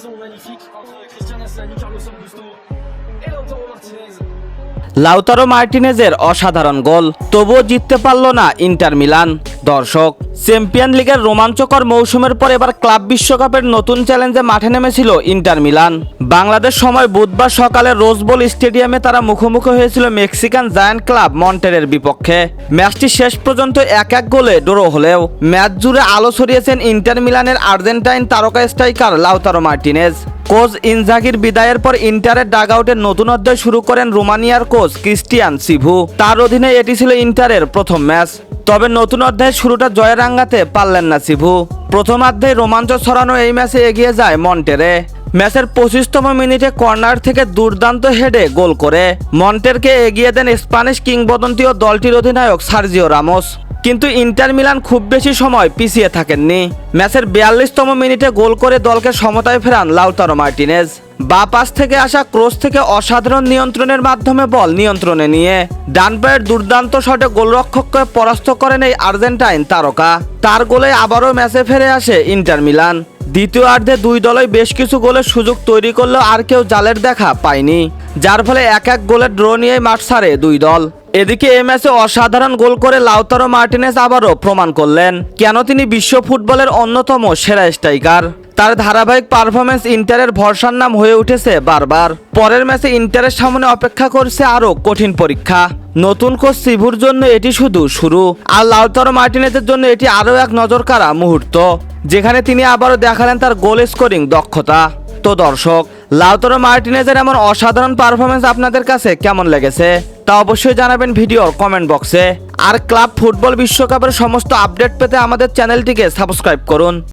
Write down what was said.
combinaison magnifique entre Christian Aslani, Carlos Augusto et Lautaro Martinez. Lautaro মার্টিনেজের অসাধারণ goal, তবুও জিততে পারল না ইন্টার মিলান। দর্শক, চ্যাম্পিয়ন লিগের রোমাঞ্চকর মৌসুমের পর এবার ক্লাব বিশ্বকাপের নতুন চ্যালেঞ্জে মাঠে নেমেছিল ইন্টার মিলান। বাংলাদেশ সময় বুধবার সকালে রোজ বোল স্টেডিয়ামে তারা মুখোমুখি হয়েছিল মেক্সিকান জায়ান্ট ক্লাব মন্টেরের বিপক্ষে। ম্যাচটি শেষ পর্যন্ত 1-1 গোলে ড্র হলেও ম্যাচ জুড়ে আলো ছড়িয়েছেন ইন্টার মিলানের আর্জেন্টাইন তারকা স্ট্রাইকার লাউতারো মার্টিনেজ। কোচ ইনজাগির বিদায়ের পর ইন্টারের ডাগআউটের নতুন অধ্যায় শুরু করেন রোমানিয়ার কোচ ক্রিস্টিয়ান সিভু। তার অধীনে এটি ছিল ইন্টারের প্রথম ম্যাচ। তবে নতুন অধ্যায়ের শুরুটা জয়ে রাঙাতে পারলেন না সিভু। প্রথমার্ধেই রোমাঞ্চ ছড়ানো এই ম্যাচে এগিয়ে যায় মন্টেরে। ম্যাচের 25তম মিনিটে কর্নার থেকে দুর্দান্ত হেডে গোল করে মন্টেরকে এগিয়ে দেন স্প্যানিশ কিংবদন্তি ও দলটির অধিনায়ক সার্জিও রামোস। কিন্তু ইন্টার মিলান খুব বেশি সময় পিছিয়ে থাকেননি। ম্যাচের 42তম মিনিটে গোল করে দলকে সমতায় ফেরান লাউতারো মার্টিনেজ। বাঁ পাশ থেকে আসা ক্রস থেকে অসাধারণ নিয়ন্ত্রণের মাধ্যমে বল নিয়ন্ত্রণে নিয়ে ডান পায়ের দুর্দান্ত শটে গোলরক্ষককে পরাস্ত করেন এই আর্জেন্টাইন তারকা। তার গোলে আবারও ম্যাচে ফিরে আসে ইন্টার মিলান। দ্বিতীয়ার্ধে দুই দলই বেশ কিছু গোলের সুযোগ তৈরি করলেও আর কেউ জালের দেখা পায়নি, যার ফলে 1-1 গোলের ড্র নিয়ে মাঠ ছাড়ে দুই দল। এদিকে এই ম্যাচে অসাধারণ গোল করে লাউতারো মার্টিনেজ আবারও প্রমাণ করলেন কেন তিনি বিশ্ব ফুটবলের অন্যতম সেরা স্ট্রাইকার। তার ধারাবাহিক পারফরমেন্স ইন্টারের ভরসার নাম হয়ে উঠেছে বারবার। পরের ম্যাচে ইন্টারের সামনে অপেক্ষা করছে আরও কঠিন পরীক্ষা। নতুন কোচ সিভুর জন্য এটি শুধু শুরু, আর লাউতারো মার্টিনেজের জন্য এটি আরও এক নজরকাড়া মুহূর্ত, যেখানে তিনি আবারও দেখালেন তার গোল স্কোরিং দক্ষতা। তো দর্শক, লাউতারো মার্টিনেজের এমন অসাধারণ পারফরমেন্স আপনাদের কাছে কেমন লেগেছে তা অবশ্যই জানাবেন ভিডিওর কমেন্ট বক্সে। আর ক্লাব ফুটবল বিশ্বকাপের সমস্ত আপডেট পেতে আমাদের চ্যানেলটিকে সাবস্ক্রাইব করুন।